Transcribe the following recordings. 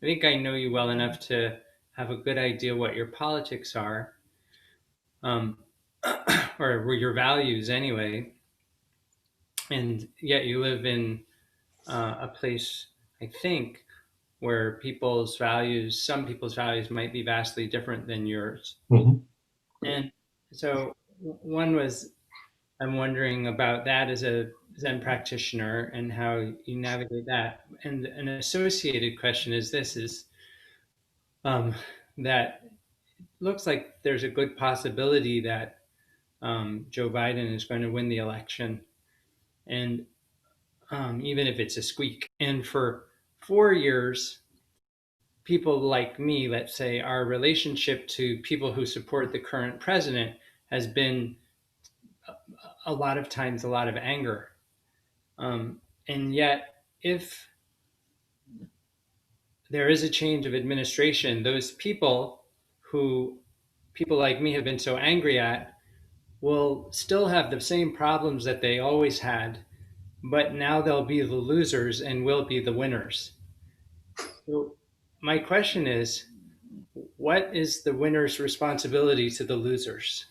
think I know you well enough to have a good idea what your politics are, um, or your values anyway. And yet you live in a place, I think, where some people's values might be vastly different than yours. Mhm. And so, one was I'm wondering about that as a Zen practitioner and how you navigate that. And an associated question is this: is um, that looks like there's a good possibility that Joe Biden is going to win the election, and even if it's a squeak. And for 4 years, people like me, let's say, our relationship to people who support the current president has been a lot of times a lot of anger. And yet, if there is a change of administration, those people who people like me have been so angry at will still have the same problems that they always had, but now they'll be the losers and we'll be the winners. So my question is, what is the winner's responsibility to the losers?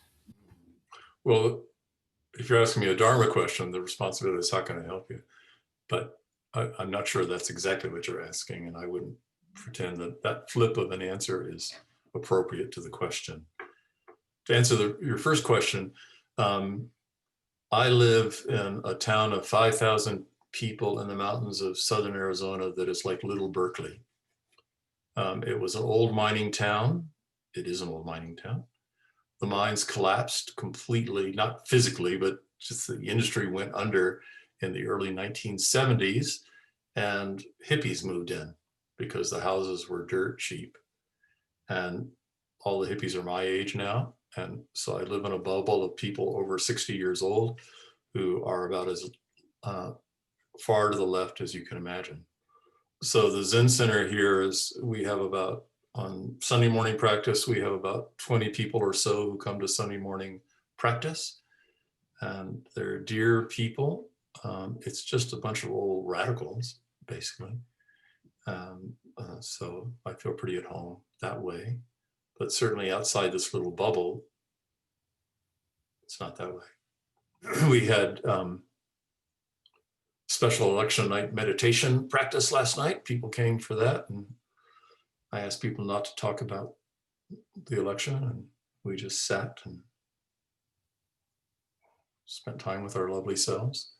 Well, if you're asking me a Dharma question, the responsibility is not going to help you. But I'm not sure that's exactly what you're asking, and I wouldn't pretend that that flip of an answer is appropriate to the question. To answer your first question, um, I live in a town of 5,000 people in the mountains of southern Arizona that is like little Berkeley. It was an old mining town. It is an old mining town. The mines collapsed completely, not physically, but just the industry went under in the early 1970s, and hippies moved in because the houses were dirt cheap. And all the hippies are my age now. And so I live in a bubble of people over 60 years old who are about as uh, far to the left as you can imagine. So the Zen Center here is, we have about, on Sunday morning practice, we have about 20 people or so who come to Sunday morning practice. And they're dear people. It's just a bunch of old radicals, basically. So I feel pretty at home that way. But certainly outside this little bubble, it's not that way. We had special election night meditation practice last night. People came for that, and I asked people not to talk about the election, and we just sat and spent time with our lovely selves.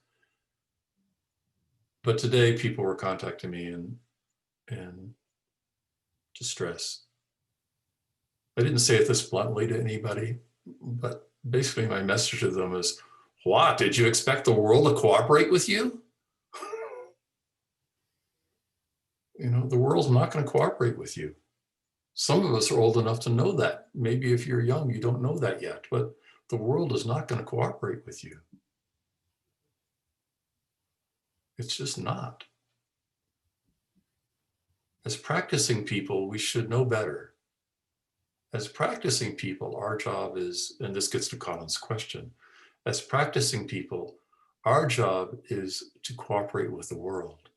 But today people were contacting me in distress. I didn't say it this bluntly to anybody, but basically my message to them is, what, did you expect the world to cooperate with you? You know, the world's not going to cooperate with you. Some of us are old enough to know that. Maybe if you're young, you don't know that yet, but the world is not going to cooperate with you. It's just not. As practicing people, we should know better. As practicing people, our job is, and this gets to Colin's question, as practicing people, our job is to cooperate with the world,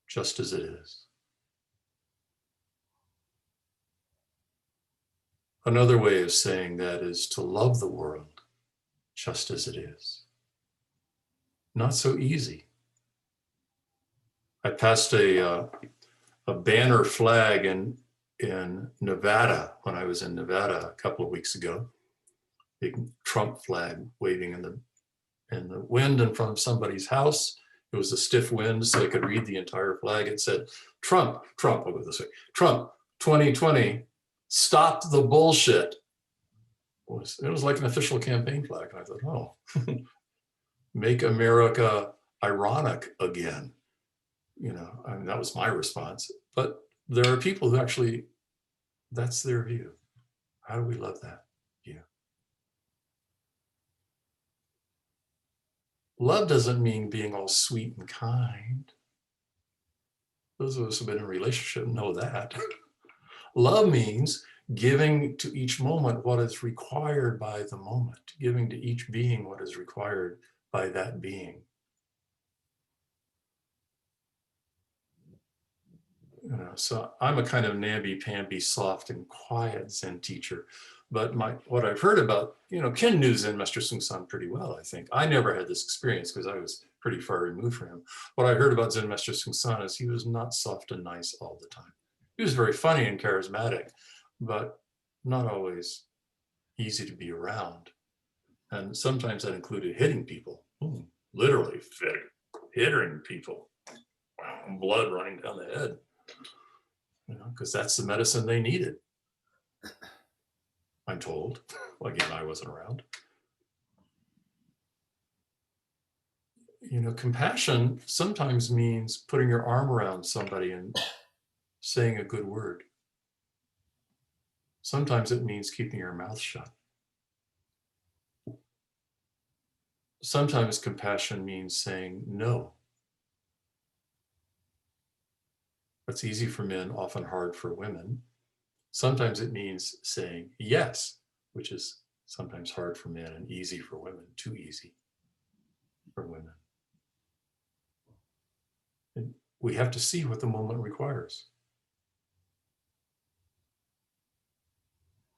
just as it is. Another way of saying that is to love the world, just as it is. Not so easy. I passed a banner flag in Nevada when I was in Nevada a couple of weeks ago. Big Trump flag waving in the wind in front of somebody's house. It was a stiff wind, so I could read the entire flag. It said, Trump, I'll go this way, Trump 2020, stop the bullshit. It was like an official campaign flag. And I thought, oh, make America ironic again. You know, I mean, that was my response. But there are people who actually, that's their view. How do we love that view? Love doesn't mean being all sweet and kind. Those of us who've been in a relationship know that. Love means giving to each moment what is required by the moment, giving to each being what is required by that being. So I'm a kind of namby-pamby, soft and quiet Zen teacher. But what I've heard about, Ken knew Zen Master Sung San pretty well, I think. I never had this experience because I was pretty far removed from him. What I heard about Zen Master Sung San is he was not soft and nice all the time. He was very funny and charismatic, but not always easy to be around. And sometimes that included hitting people, literally hitting people, blood running down the head, because that's the medicine they needed, I'm told. Again, I wasn't around. Compassion sometimes means putting your arm around somebody and saying a good word. Sometimes it means keeping your mouth shut. Sometimes compassion means saying no. That's easy for men, often hard for women. Sometimes it means saying yes, which is sometimes hard for men and easy for women, too easy for women. And we have to see what the moment requires.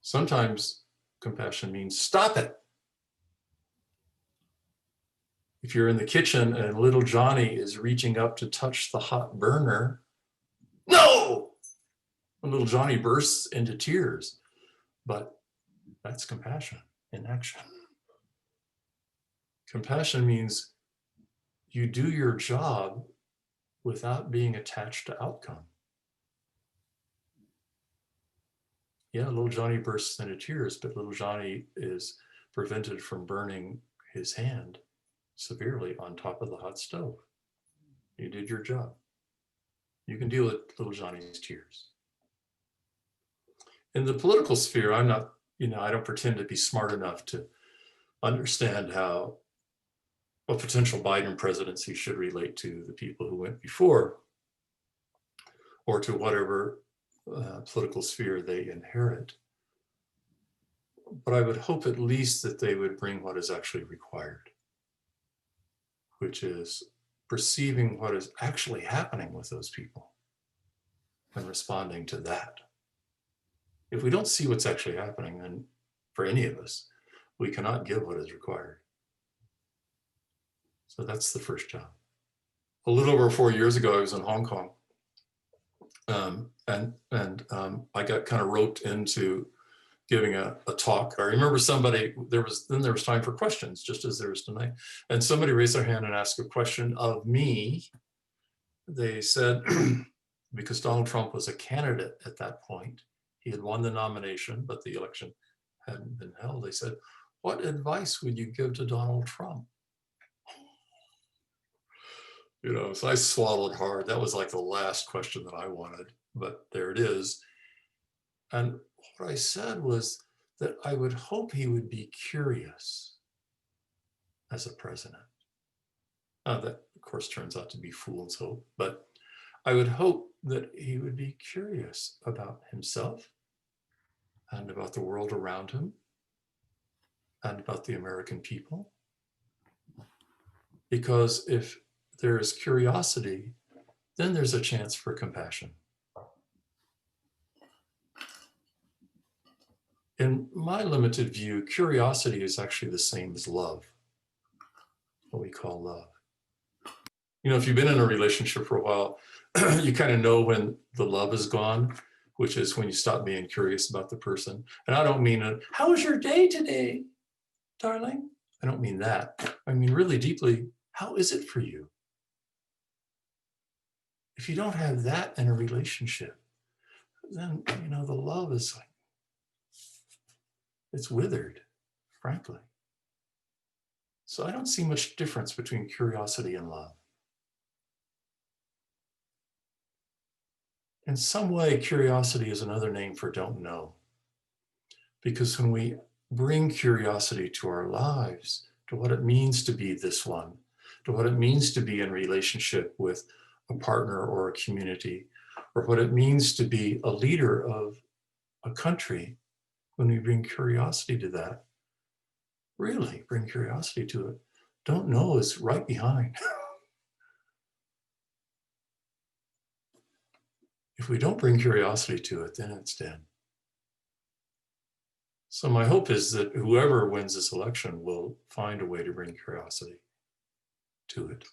Sometimes compassion means stop it. If you're in the kitchen and little Johnny is reaching up to touch the hot burner, no! And little Johnny bursts into tears. But that's compassion in action. Compassion means you do your job without being attached to outcome. Yeah, little Johnny bursts into tears, but little Johnny is prevented from burning his hand severely on top of the hot stove. You did your job. You can deal with little Johnny's tears. In the political sphere, I'm not, I don't pretend to be smart enough to understand how a potential Biden presidency should relate to the people who went before or to whatever political sphere they inherit. But I would hope at least that they would bring what is actually required, which is perceiving what is actually happening with those people and responding to that. If we don't see what's actually happening, then for any of us, we cannot give what is required. So that's the first job. A little over 4 years ago, I was in Hong Kong, and I got kind of roped into giving a talk. I remember somebody, there was time for questions, just as there is tonight. And somebody raised their hand and asked a question of me. They said, because Donald Trump was a candidate at that point, he had won the nomination, but the election hadn't been held. They said, what advice would you give to Donald Trump? So I swallowed hard. That was like the last question that I wanted, but there it is. And what I said was that I would hope he would be curious as a president. That, of course, turns out to be fool's hope, but I would hope that he would be curious about himself and about the world around him and about the American people. Because if there is curiosity, then there's a chance for compassion. In my limited view, curiosity is actually the same as love, what we call love. If you've been in a relationship for a while, you kind of know when the love is gone, which is when you stop being curious about the person. And I don't mean, how was your day today, darling? I don't mean that. I mean really deeply, how is it for you? If you don't have that in a relationship, then, the love is like, it's withered, frankly. So I don't see much difference between curiosity and love. In some way, curiosity is another name for don't know. Because when we bring curiosity to our lives, to what it means to be this one, to what it means to be in relationship with a partner or a community, or what it means to be a leader of a country, when we bring curiosity to that, really bring curiosity to it, don't know is right behind. if we don't bring curiosity to it, then it's dead. So my hope is that whoever wins this election will find a way to bring curiosity to it.